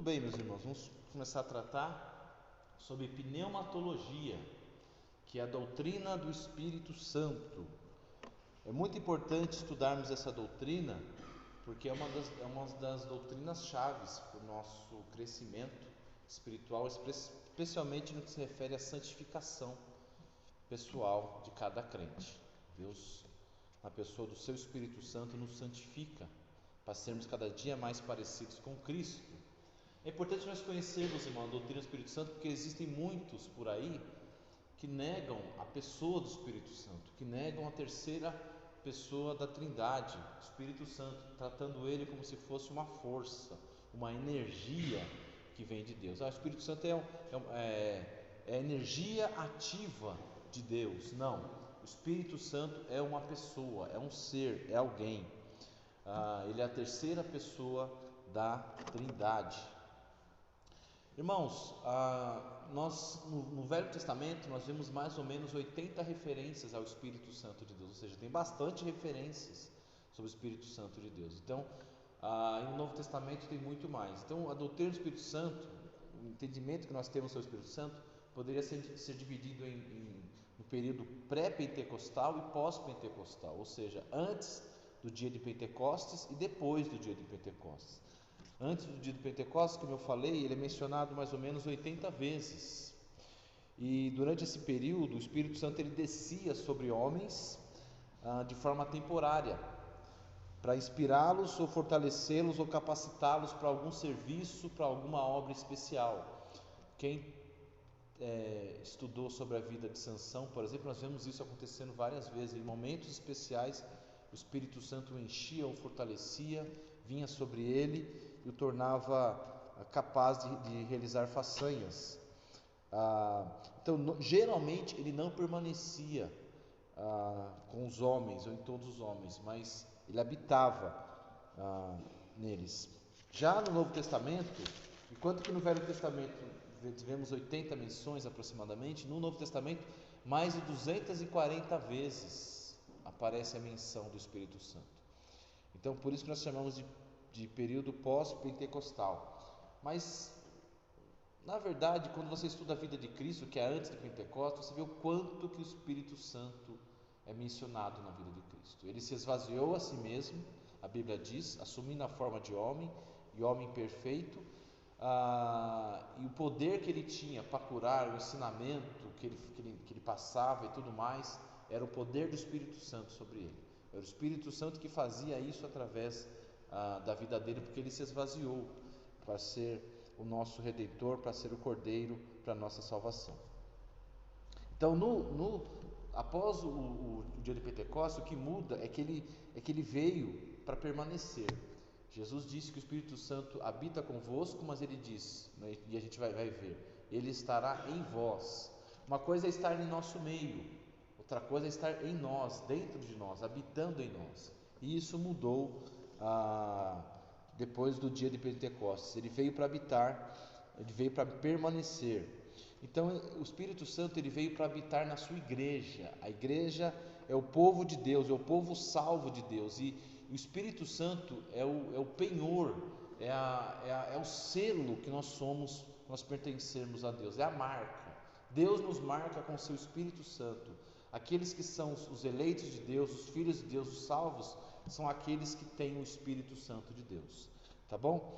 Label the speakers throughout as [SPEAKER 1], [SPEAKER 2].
[SPEAKER 1] Muito bem, meus irmãos, vamos começar a tratar sobre pneumatologia, que é a doutrina do Espírito Santo. É muito importante estudarmos essa doutrina, porque é uma das doutrinas chaves para o nosso crescimento espiritual, especialmente no que se refere à santificação pessoal de cada crente. Deus, na pessoa do seu Espírito Santo, nos santifica para sermos cada dia mais parecidos com Cristo. É importante nós conhecermos, irmão, a doutrina do Espírito Santo, porque existem muitos por aí que negam a pessoa do Espírito Santo, que negam a terceira pessoa da Trindade, o Espírito Santo, tratando ele como se fosse uma força, uma energia que vem de Deus. O Espírito Santo é a energia ativa de Deus. Não, o Espírito Santo é uma pessoa, é um ser, é alguém. Ele é a terceira pessoa da Trindade. Irmãos, nós no Velho Testamento nós vemos mais ou menos 80 referências ao Espírito Santo de Deus, ou seja, tem bastante referências sobre o Espírito Santo de Deus. Então, no Novo Testamento tem muito mais. Então, a doutrina do Espírito Santo, o entendimento que nós temos sobre o Espírito Santo, poderia ser dividido no período pré-pentecostal e pós-pentecostal, ou seja, antes do dia de Pentecostes e depois do dia de Pentecostes. Antes do dia de Pentecostes, como eu falei, ele é mencionado mais ou menos 80 vezes. E durante esse período, o Espírito Santo ele descia sobre homens de forma temporária, para inspirá-los ou fortalecê-los ou capacitá-los para algum serviço, para alguma obra especial. Quem estudou sobre a vida de Sansão, por exemplo, nós vemos isso acontecendo várias vezes. Em momentos especiais, o Espírito Santo o enchia, o fortalecia, vinha sobre ele e o tornava capaz de realizar façanhas. Então, geralmente ele não permanecia com os homens ou em todos os homens, mas ele habitava neles. Já no Novo Testamento, enquanto que no Velho Testamento tivemos 80 menções aproximadamente, no Novo Testamento mais de 240 vezes aparece a menção do Espírito Santo. Então, por isso que nós chamamos de período pós-pentecostal. Mas, na verdade, quando você estuda a vida de Cristo, que é antes de Pentecostes, você vê o quanto que o Espírito Santo é mencionado na vida de Cristo. Ele se esvaziou a si mesmo, a Bíblia diz, assumindo a forma de homem, e homem perfeito, e o poder que ele tinha para curar, o ensinamento que ele passava e tudo mais, era o poder do Espírito Santo sobre ele. Era o Espírito Santo que fazia isso através da vida dele, porque ele se esvaziou para ser o nosso Redentor, para ser o Cordeiro para a nossa salvação. Então, após o dia de Pentecostes, o que muda é que ele veio para permanecer. Jesus disse que o Espírito Santo habita convosco, mas ele diz, né, e a gente vai ver, ele estará em vós. Uma coisa é estar em nosso meio, outra coisa é estar em nós, dentro de nós, habitando em nós. E isso mudou depois do dia de Pentecostes. Ele veio para habitar, ele veio para permanecer. Então o Espírito Santo ele veio para habitar na sua igreja. A igreja é o povo de Deus, é o povo salvo de Deus, e o Espírito Santo é o penhor, é o selo que nós somos, nós pertencemos a Deus, é a marca. Deus nos marca com o seu Espírito Santo. Aqueles que são os eleitos de Deus, os filhos de Deus, os salvos, são aqueles que têm o Espírito Santo de Deus, tá bom?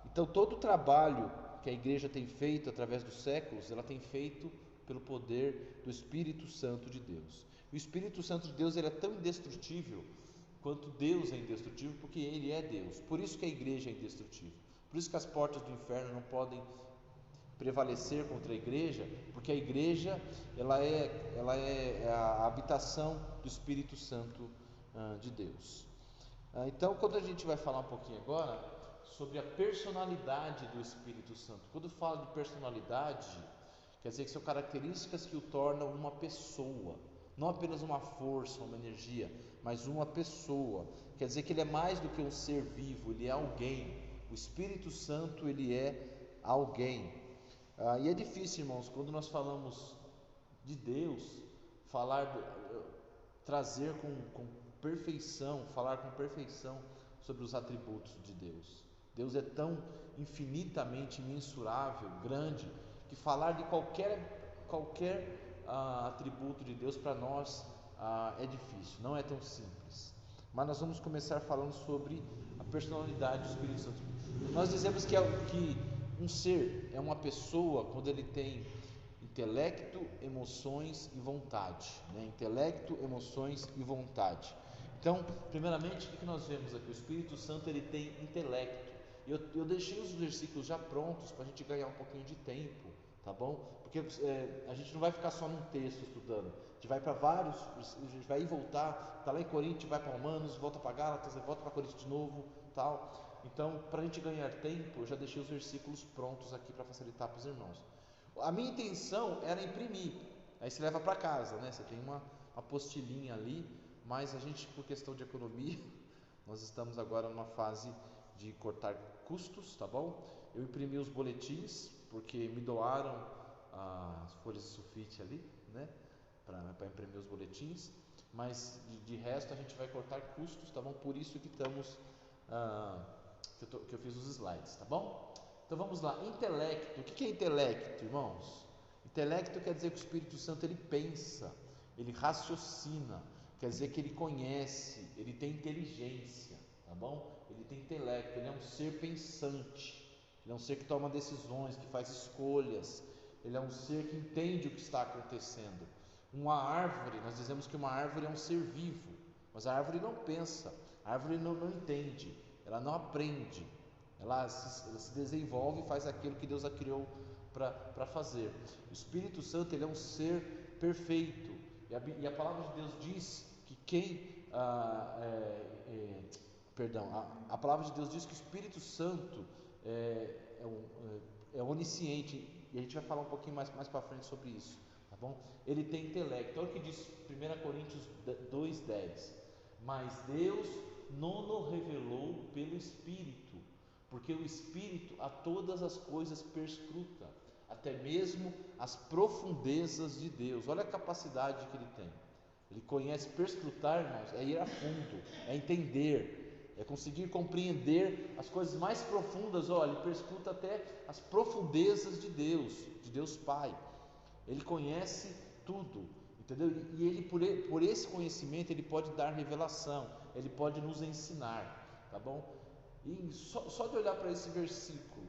[SPEAKER 1] Então todo o trabalho que a igreja tem feito através dos séculos, ela tem feito pelo poder do Espírito Santo de Deus. O Espírito Santo de Deus ele é tão indestrutível quanto Deus é indestrutível, porque ele é Deus. Por isso que a igreja é indestrutível. Por isso que as portas do inferno não podem prevalecer contra a igreja, porque a igreja ela é a habitação do Espírito Santo de Deus. Então, quando a gente vai falar um pouquinho agora sobre a personalidade do Espírito Santo, quando fala de personalidade, quer dizer que são características que o tornam uma pessoa, não apenas uma força, uma energia, mas uma pessoa. Quer dizer que ele é mais do que um ser vivo, ele é alguém. O Espírito Santo ele é alguém. E é difícil, irmãos, quando nós falamos de Deus, trazer com perfeição, falar com perfeição sobre os atributos de Deus. Deus é tão infinitamente imensurável, grande, que falar de qualquer atributo de Deus para nós é difícil, não é tão simples. Mas nós vamos começar falando sobre a personalidade do Espírito Santo. Nós dizemos que um ser é uma pessoa quando ele tem intelecto, emoções e vontade, né? Intelecto, emoções e vontade. Então, primeiramente, o que nós vemos aqui? O Espírito Santo ele tem intelecto. Eu deixei os versículos já prontos para a gente ganhar um pouquinho de tempo, tá bom? Porque a gente não vai ficar só num texto estudando, a gente vai para vários, a gente vai ir e voltar, está lá em Coríntios, vai para Romanos, volta para Gálatas, volta para Coríntios de novo, tal. Então, para a gente ganhar tempo, eu já deixei os versículos prontos aqui para facilitar para os irmãos. A minha intenção era imprimir, aí você leva para casa, né? Você tem uma apostilinha ali, mas a gente, por questão de economia, nós estamos agora numa fase de cortar custos, tá bom? Eu imprimi os boletins, porque me doaram as folhas de sulfite ali, né? Para imprimir os boletins, mas de resto a gente vai cortar custos, tá bom? Por isso que estamos, que eu fiz os slides, tá bom? Então vamos lá, intelecto. O que é intelecto, irmãos? Intelecto quer dizer que o Espírito Santo ele pensa, ele raciocina, quer dizer que ele conhece, ele tem inteligência, tá bom? Ele tem intelecto, ele é um ser pensante, ele é um ser que toma decisões, que faz escolhas, ele é um ser que entende o que está acontecendo. Uma árvore, nós dizemos que uma árvore é um ser vivo, mas a árvore não pensa, a árvore não entende, ela não aprende, ela se desenvolve e faz aquilo que Deus a criou para fazer. O Espírito Santo ele é um ser perfeito, e a palavra de Deus diz que a palavra de Deus diz que o Espírito Santo é onisciente, e a gente vai falar um pouquinho mais para frente sobre isso, tá bom? Ele tem intelecto. Olha o que diz 1 Coríntios 2,10: mas Deus não nos revelou pelo Espírito, porque o Espírito a todas as coisas perscruta, até mesmo as profundezas de Deus. Olha a capacidade que ele tem. Ele conhece. Perscrutar, irmãos, é ir a fundo, é entender, é conseguir compreender as coisas mais profundas. Olha, ele perscruta até as profundezas de Deus Pai. Ele conhece tudo, entendeu? E ele, por esse conhecimento, ele pode dar revelação, ele pode nos ensinar, tá bom? E só de olhar para esse versículo,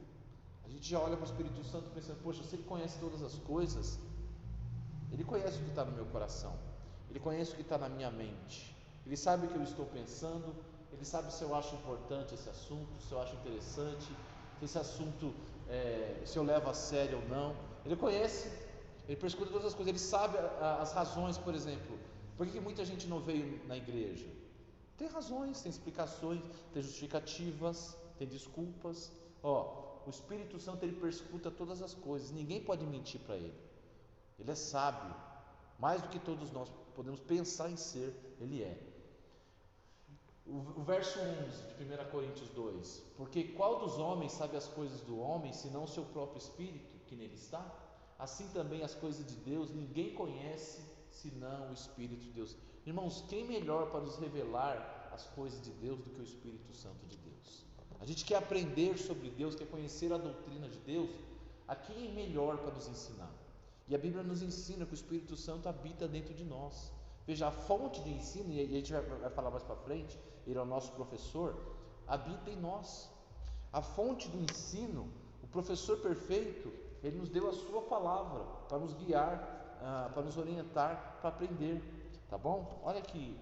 [SPEAKER 1] a gente já olha para o Espírito Santo pensando: poxa, se ele conhece todas as coisas, ele conhece o que está no meu coração, ele conhece o que está na minha mente, ele sabe o que eu estou pensando, ele sabe se eu acho importante esse assunto, se eu acho interessante, se esse assunto, se eu levo a sério ou não. Ele conhece, ele perscruta todas as coisas, ele sabe as razões. Por exemplo, por que muita gente não veio na igreja? Tem razões, tem explicações, tem justificativas, tem desculpas. O Espírito Santo ele perscruta todas as coisas, ninguém pode mentir para ele. Ele é sábio, mais do que todos nós podemos pensar em ser, ele é. O verso 11 de 1 Coríntios 2: porque qual dos homens sabe as coisas do homem, senão o seu próprio Espírito que nele está? Assim também as coisas de Deus ninguém conhece, senão o Espírito de Deus. Irmãos, quem melhor para nos revelar as coisas de Deus do que o Espírito Santo de Deus? A gente quer aprender sobre Deus, quer conhecer a doutrina de Deus. A quem é melhor para nos ensinar? E a Bíblia nos ensina que o Espírito Santo habita dentro de nós. Veja, a fonte de ensino, e a gente vai falar mais para frente, ele é o nosso professor, habita em nós. A fonte do ensino, o professor perfeito, ele nos deu a sua palavra para nos guiar, para nos orientar, para aprender, tá bom? Olha que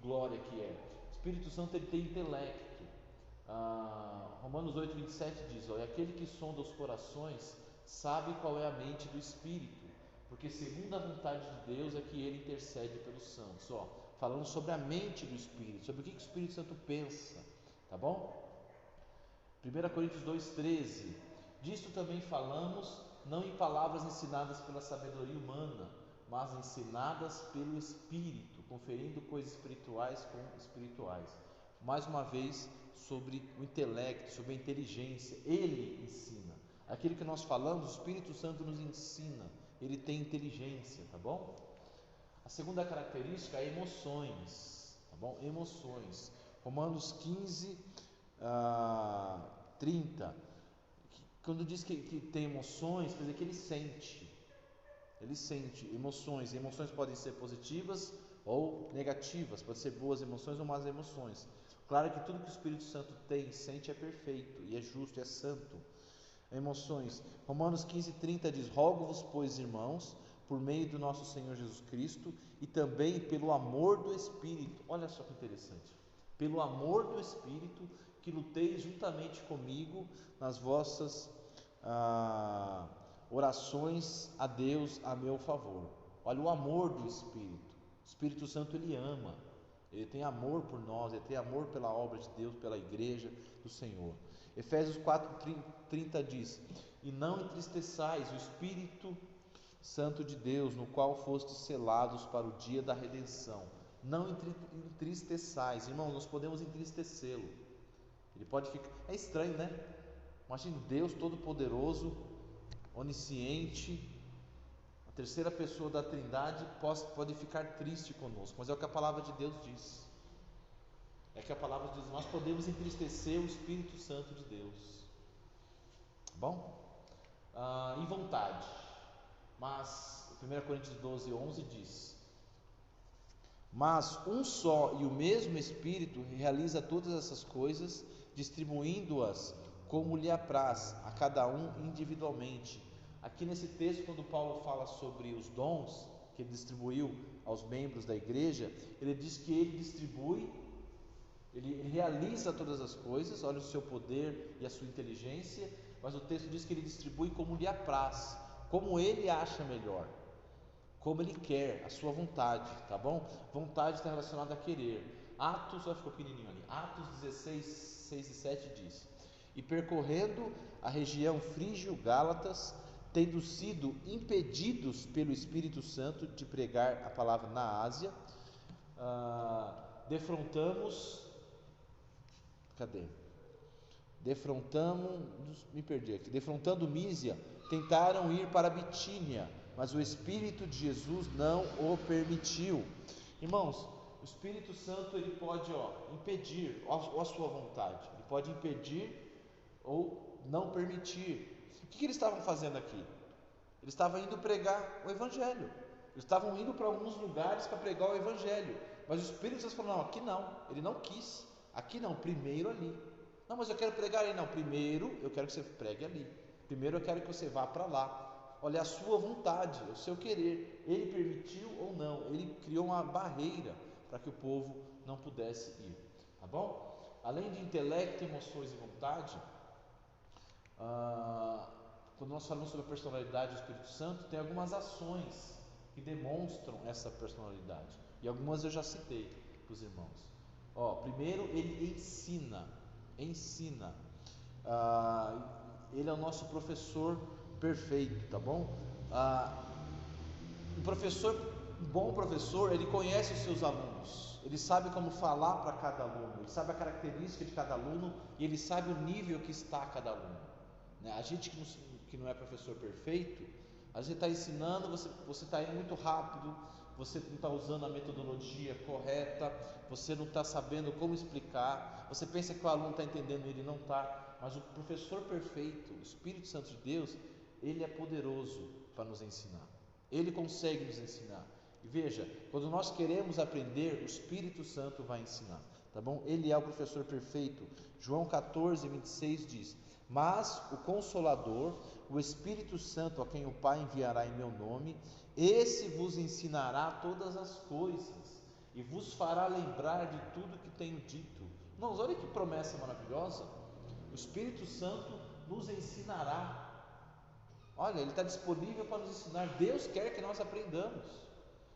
[SPEAKER 1] glória que é. O Espírito Santo ele tem intelecto. Romanos 8,27 diz: e aquele que sonda os corações sabe qual é a mente do Espírito, porque segundo a vontade de Deus é que ele intercede pelos santos. Falando sobre a mente do Espírito, sobre o que o Espírito Santo pensa, tá bom? 1 Coríntios 2,13: disto também falamos, não em palavras ensinadas pela sabedoria humana, mas ensinadas pelo Espírito, conferindo coisas espirituais com espirituais. Mais uma vez, sobre o intelecto, sobre a inteligência, ele ensina. Aquilo que nós falamos, o Espírito Santo nos ensina, ele tem inteligência, tá bom? A segunda característica é emoções, tá bom? Emoções. Romanos 15, 30, quando diz que tem emoções, quer dizer que ele sente. Ele sente emoções, e emoções podem ser positivas ou negativas, pode ser boas emoções ou más emoções. Claro que tudo que o Espírito Santo tem, sente é perfeito, e é justo, e é santo. Emoções. Romanos 15:30 diz: rogo-vos, pois, irmãos, por meio do nosso Senhor Jesus Cristo, e também pelo amor do Espírito. Olha só que interessante. Pelo amor do Espírito, que luteis juntamente comigo nas vossas orações a Deus a meu favor. Olha o amor do Espírito. O Espírito Santo, ele ama, ele tem amor por nós, ele tem amor pela obra de Deus, pela igreja do Senhor. Efésios 4:30 diz: e não entristeçais o Espírito Santo de Deus, no qual fostes selados para o dia da redenção. Não entristeçais. Irmãos, nós podemos entristecê-lo. Ele pode ficar... É estranho, né? Imagine Deus Todo-Poderoso, onisciente, a terceira pessoa da Trindade, pode ficar triste conosco. Mas é o que a palavra de Deus diz. É que a palavra diz: nós podemos entristecer o Espírito Santo de Deus. Bom? Em vontade. Mas 1 Coríntios 12:11 diz: mas um só e o mesmo Espírito realiza todas essas coisas, distribuindo-as como lhe apraz, a cada um individualmente. Aqui nesse texto, quando Paulo fala sobre os dons que ele distribuiu aos membros da igreja, ele diz que ele distribui, ele realiza todas as coisas, olha o seu poder e a sua inteligência, mas o texto diz que ele distribui como lhe apraz, como ele acha melhor, como ele quer, a sua vontade, tá bom? Vontade está relacionada a querer. Atos, ficou pequenininho ali, Atos 16:6-7 diz: e percorrendo a região frígio-gálatas, tendo sido impedidos pelo Espírito Santo de pregar a palavra na Ásia, defrontando Mísia, tentaram ir para Bitínia, mas o Espírito de Jesus não o permitiu. Irmãos, o Espírito Santo, ele pode impedir a sua vontade, ele pode impedir ou não permitir. O que eles estavam fazendo aqui? Eles estavam indo pregar o Evangelho, eles estavam indo para alguns lugares para pregar o Evangelho, mas o Espírito Santo falou: não, aqui não, ele não quis, aqui não, primeiro ali. Não, mas eu quero pregar ali. Não, primeiro eu quero que você pregue ali, primeiro eu quero que você vá para lá. Olha, a sua vontade, o seu querer, ele permitiu ou não, ele criou uma barreira para que o povo não pudesse ir, tá bom? Além de intelecto, emoções e vontade, quando nós falamos sobre a personalidade do Espírito Santo, tem algumas ações que demonstram essa personalidade, e algumas eu já citei para os irmãos. Primeiro, ele ensina, ele é o nosso professor perfeito, tá bom? Um bom professor, ele conhece os seus alunos, ele sabe como falar para cada aluno, ele sabe a característica de cada aluno, e ele sabe o nível que está cada aluno, né? A gente que não é professor perfeito, a gente está ensinando, você está indo muito rápido, você não está usando a metodologia correta, você não está sabendo como explicar, você pensa que o aluno está entendendo e ele não está. Mas o professor perfeito, o Espírito Santo de Deus, ele é poderoso para nos ensinar, ele consegue nos ensinar. E veja, quando nós queremos aprender, o Espírito Santo vai ensinar, tá bom? Ele é o professor perfeito. João 14:26 diz: mas o Consolador, o Espírito Santo, a quem o Pai enviará em meu nome, esse vos ensinará todas as coisas e vos fará lembrar de tudo que tenho dito. Irmãos, olha que promessa maravilhosa. O Espírito Santo nos ensinará. Olha, ele está disponível para nos ensinar. Deus quer que nós aprendamos,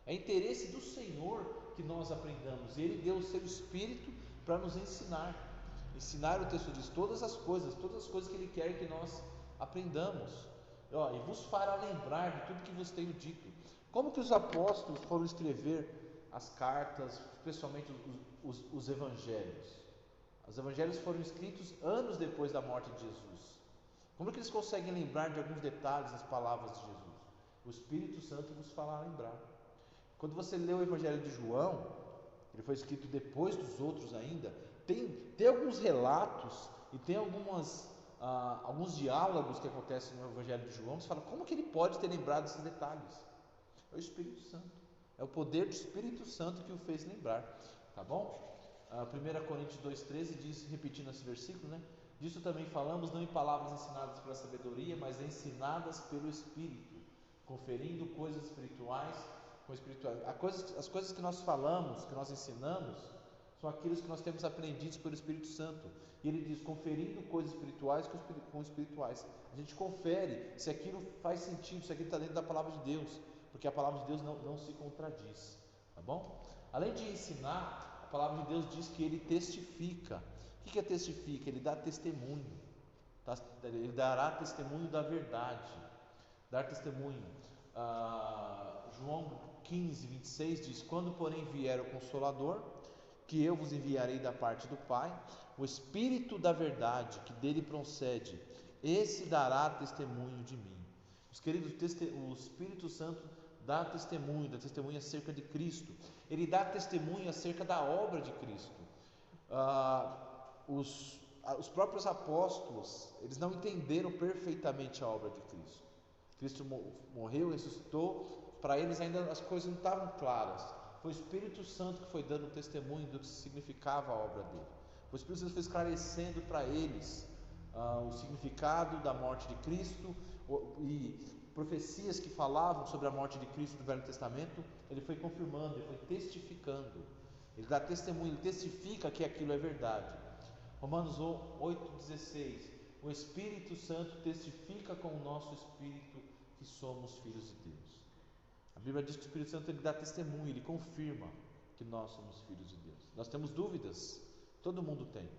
[SPEAKER 1] é interesse do Senhor que nós aprendamos, e ele deu o seu Espírito para nos ensinar. O texto diz todas as coisas que ele quer que nós aprendamos. E vos fará lembrar de tudo que vos tenho dito. Como que os apóstolos foram escrever as cartas, especialmente os evangelhos? Os evangelhos foram escritos anos depois da morte de Jesus. Como que eles conseguem lembrar de alguns detalhes das palavras de Jesus? O Espírito Santo vos fará lembrar. Quando você lê o Evangelho de João, ele foi escrito depois dos outros ainda, tem alguns relatos e tem alguns diálogos que acontecem no Evangelho de João, você fala, como que ele pode ter lembrado desses detalhes? É o Espírito Santo, é o poder do Espírito Santo que o fez lembrar, tá bom? 1 Coríntios 2,13 diz, repetindo esse versículo, né? Disso também falamos, não em palavras ensinadas pela sabedoria, mas ensinadas pelo Espírito, conferindo coisas espirituais com espirituais. As coisas que nós falamos, que nós ensinamos, são aqueles que nós temos aprendidos pelo Espírito Santo. E ele diz, conferindo coisas espirituais com espirituais. A gente confere se aquilo faz sentido, se aquilo está dentro da palavra de Deus, porque a palavra de Deus não se contradiz, tá bom? Além de ensinar, a palavra de Deus diz que ele testifica. O que é testifica? Ele dá testemunho, tá? Ele dará testemunho da verdade, dar testemunho. João 15, 26 diz, quando porém vier o Consolador, que eu vos enviarei da parte do Pai, o Espírito da verdade, que dele procede, esse dará testemunho de mim. Os queridos, o Espírito Santo dá testemunho acerca de Cristo, ele dá testemunho acerca da obra de Cristo. Os próprios apóstolos, eles não entenderam perfeitamente a obra de Cristo. Cristo morreu, ressuscitou, para eles ainda as coisas não estavam claras. Foi o Espírito Santo que foi dando testemunho do que significava a obra dele. O Espírito Santo foi esclarecendo para eles o significado da morte de Cristo e profecias que falavam sobre a morte de Cristo do Velho Testamento. Ele foi confirmando, ele foi testificando. Ele dá testemunho, ele testifica que aquilo é verdade. Romanos 8,16, o Espírito Santo testifica com o nosso espírito que somos filhos de Deus. A Bíblia diz que o Espírito Santo ele dá testemunho, ele confirma que nós somos filhos de Deus. Nós temos dúvidas, todo mundo tem.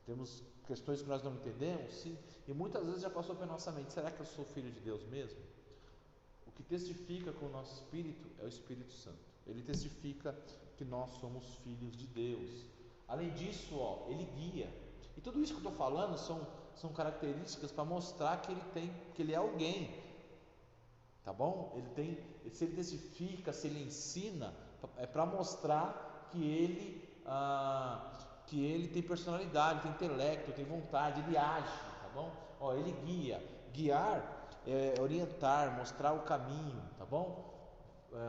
[SPEAKER 1] Temos questões que nós não entendemos, sim, e muitas vezes já passou pela nossa mente, será que eu sou filho de Deus mesmo? O que testifica com o nosso espírito é o Espírito Santo. Ele testifica que nós somos filhos de Deus. Além disso, ele guia. E tudo isso que eu estou falando são características para mostrar que ele é alguém, tá bom? Se ele testifica, se ele ensina, é para mostrar que ele tem personalidade, tem intelecto, tem vontade, ele age, tá bom? Ele guia. Guiar é orientar, mostrar o caminho, tá bom?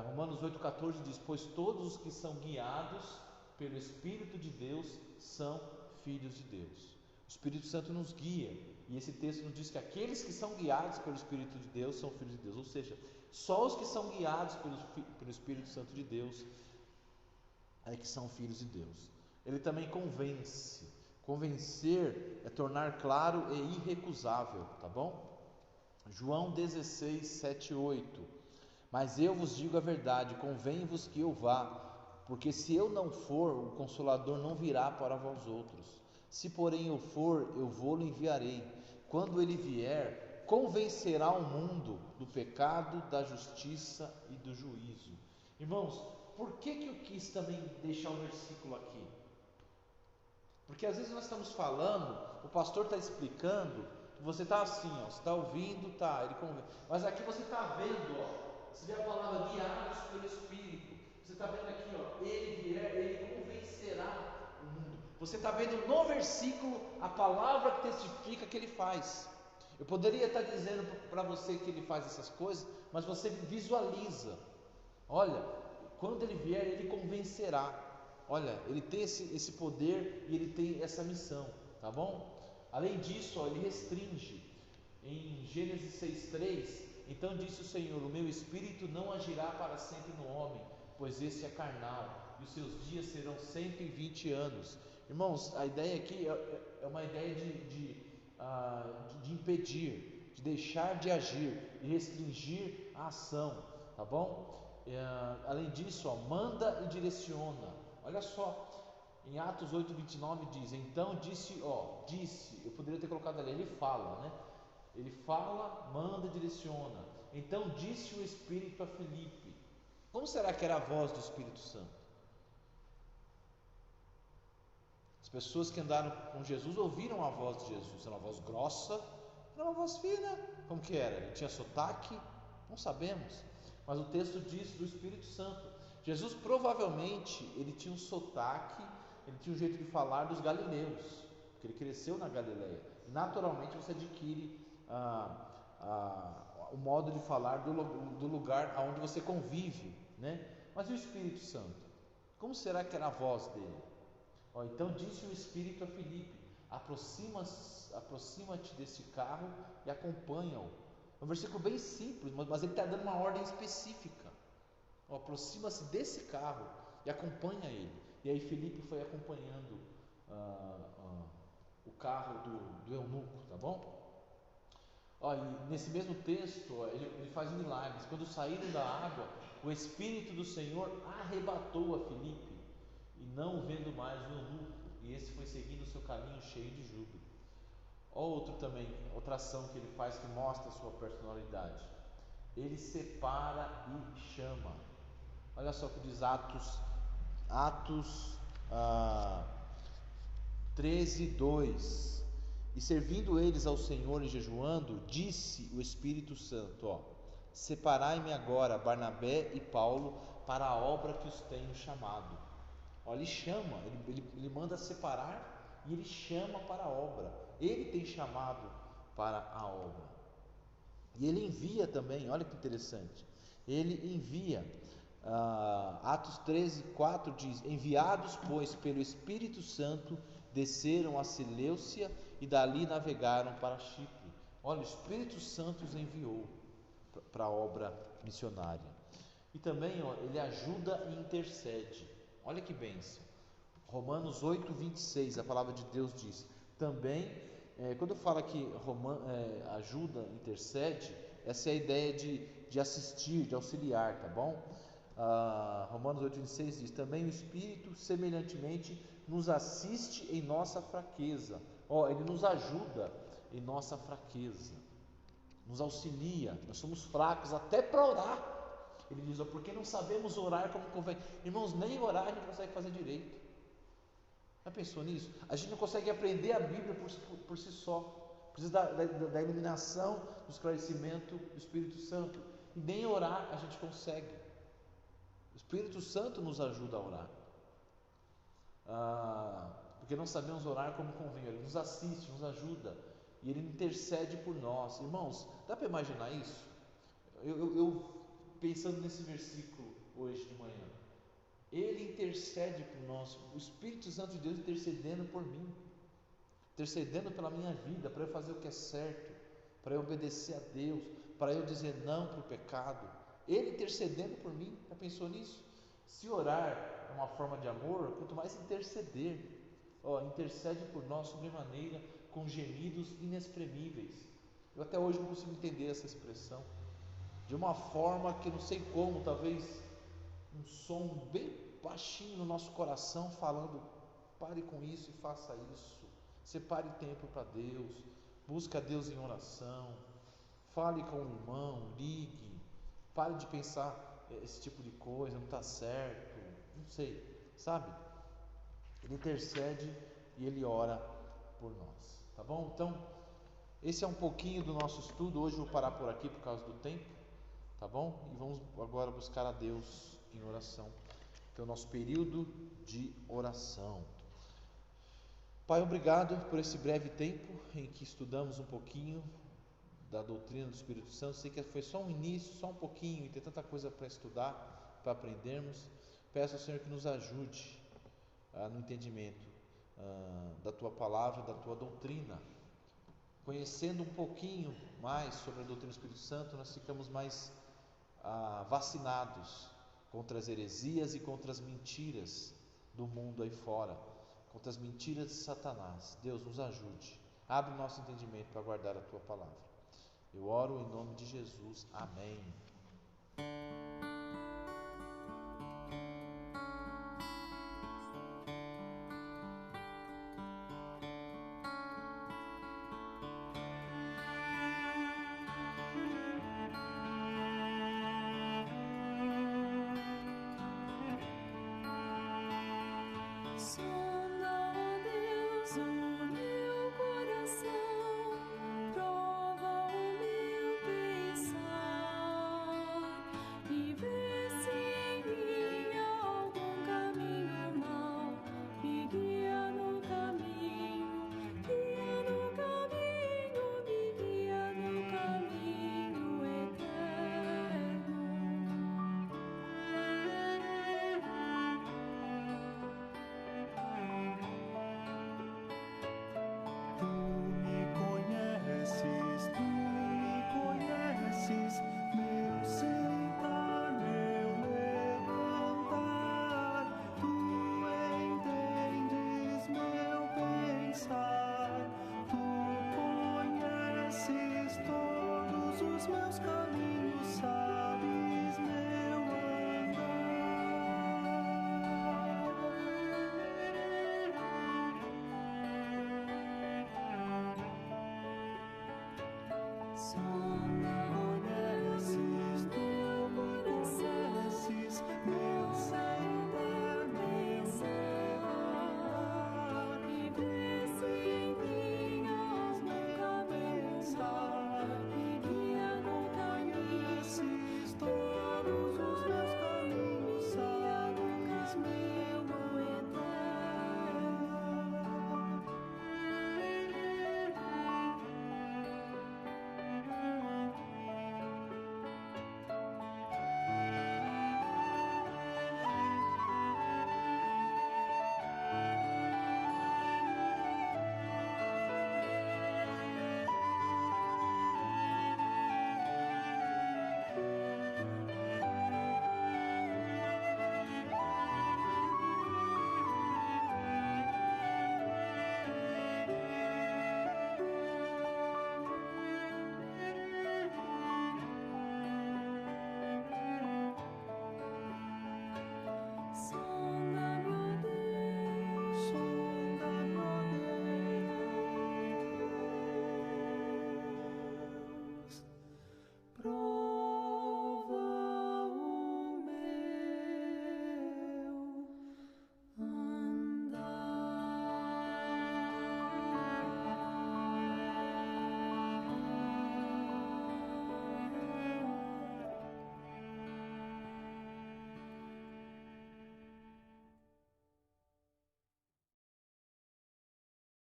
[SPEAKER 1] Romanos 8,14 diz, pois todos os que são guiados pelo Espírito de Deus são filhos de Deus. O Espírito Santo nos guia, e esse texto nos diz que aqueles que são guiados pelo Espírito de Deus são filhos de Deus, ou seja, só os que são guiados pelo Espírito Santo de Deus é que são filhos de Deus. Ele também convence. Convencer é tornar claro e irrecusável, tá bom? João 16, 7 e 8. Mas eu vos digo a verdade, convém-vos que eu vá, porque se eu não for, o Consolador não virá para vós outros. Se porém eu for, eu vou-lo enviarei. Quando ele vier, convencerá o mundo do pecado, da justiça e do juízo. Irmãos, por que eu quis também deixar o versículo aqui? Porque às vezes nós estamos falando, o pastor está explicando, você está assim, você está ouvindo, ele convence. Mas aqui você está vendo, você vê a palavra guiados pelo Espírito. Você está vendo aqui, ele vier, ele convencerá o mundo. Você está vendo no versículo a palavra que testifica que ele faz. Eu poderia estar dizendo para você que ele faz essas coisas, mas você visualiza. Olha, quando ele vier, ele convencerá. Olha, ele tem esse poder e ele tem essa missão, tá bom? Além disso, ele restringe. Em Gênesis 6,3, então disse o Senhor, o meu espírito não agirá para sempre no homem, pois esse é carnal, e os seus dias serão 120 anos. Irmãos, a ideia aqui é uma ideia de impedir, de deixar de agir, de restringir a ação, tá bom? Além disso, manda e direciona. Olha só, em Atos 8:29 diz, então disse, eu poderia ter colocado ali, ele fala, né? Ele fala, manda e direciona. Então disse o Espírito a Filipe. Como será que era a voz do Espírito Santo? As pessoas que andaram com Jesus ouviram a voz de Jesus. Era uma voz grossa, era uma voz fina. Como que era? Ele tinha sotaque? Não sabemos. Mas o texto diz do Espírito Santo. Jesus provavelmente ele tinha um sotaque, ele tinha um jeito de falar dos galileus, porque ele cresceu na Galileia. E naturalmente você adquire o modo de falar do lugar onde você convive, né? Mas e o Espírito Santo? Como será que era a voz dele? Então disse o Espírito a Filipe: aproxima-te desse carro e acompanha-o. É um versículo bem simples, mas ele está dando uma ordem específica. Aproxima-se desse carro e acompanha ele. E aí Filipe foi acompanhando o carro do eunuco, tá bom? E nesse mesmo texto, ele faz milagres. Quando saíram da água, o Espírito do Senhor arrebatou a Filipe, e não o vendo mais o eunuco, e esse foi seguindo o seu caminho cheio de júbilo. Outra ação que ele faz que mostra a sua personalidade. Ele separa e chama. Olha só o que diz Atos 13:2. E servindo eles ao Senhor e jejuando, disse o Espírito Santo: separai-me agora Barnabé e Paulo para a obra que os tenho chamado. Ele chama, ele manda separar e ele chama para a obra. Ele tem chamado para a obra. E ele envia também, olha que interessante. Ele envia. Atos 13:4 diz: enviados, pois, pelo Espírito Santo, desceram a Seleucia e dali navegaram para Chipre. Olha, o Espírito Santo os enviou para a obra missionária. E também ele ajuda e intercede. Olha que bênção. Romanos 8:26, a palavra de Deus diz: também, quando fala que ajuda, intercede, essa é a ideia de assistir, de auxiliar, tá bom? Romanos 8:26 diz: também o Espírito semelhantemente nos assiste em nossa fraqueza. Ele nos ajuda em nossa fraqueza, nos auxilia. Nós somos fracos até para orar. Ele diz: porque não sabemos orar como convém. Irmãos, nem orar a gente consegue fazer direito. Já pensou nisso? A gente não consegue aprender a Bíblia por si só. Precisa da iluminação, do esclarecimento do Espírito Santo. E nem orar a gente consegue. O Espírito Santo nos ajuda a orar. Porque não sabemos orar como convém. Ele nos assiste, nos ajuda. E Ele intercede por nós. Irmãos, dá para imaginar isso? Eu pensando nesse versículo hoje de manhã. Ele intercede por nós. O Espírito Santo de Deus intercedendo por mim. Intercedendo pela minha vida, para eu fazer o que é certo, para eu obedecer a Deus, para eu dizer não para o pecado. Ele intercedendo por mim. Já pensou nisso? Se orar é uma forma de amor, quanto mais interceder. Intercede por nós sobremaneira com gemidos inexprimíveis. Eu até hoje não consigo entender essa expressão. De uma forma que eu não sei como, talvez um som bem baixinho no nosso coração falando: pare com isso e faça isso. Separe tempo para Deus, busque a Deus em oração, fale com o irmão, ligue, pare de pensar esse tipo de coisa, não está certo, não sei, sabe? Ele intercede e ele ora por nós, tá bom? Então, esse é um pouquinho do nosso estudo. Hoje eu vou parar por aqui por causa do tempo, tá bom? E vamos agora buscar a Deus em oração. Então, nosso período de oração. Pai, obrigado por esse breve tempo em que estudamos um pouquinho da doutrina do Espírito Santo. Sei que foi só um início, só um pouquinho, e tem tanta coisa para estudar, para aprendermos. Peço ao Senhor que nos ajude no entendimento da Tua palavra, da Tua doutrina. Conhecendo um pouquinho mais sobre a doutrina do Espírito Santo, nós ficamos mais vacinados contra as heresias e contra as mentiras do mundo aí fora, contra as mentiras de Satanás. Deus, nos ajude. Abre o nosso entendimento para guardar a Tua palavra. Eu oro em nome de Jesus. Amém.
[SPEAKER 2] os meus caminhos, sabes meu andar. Só me conheces, tu me conheces, meu Senhor, meu Senhor, e vê se em mim os meus caminhos, e guia no caminho, todos os meus caminhos, sabes meu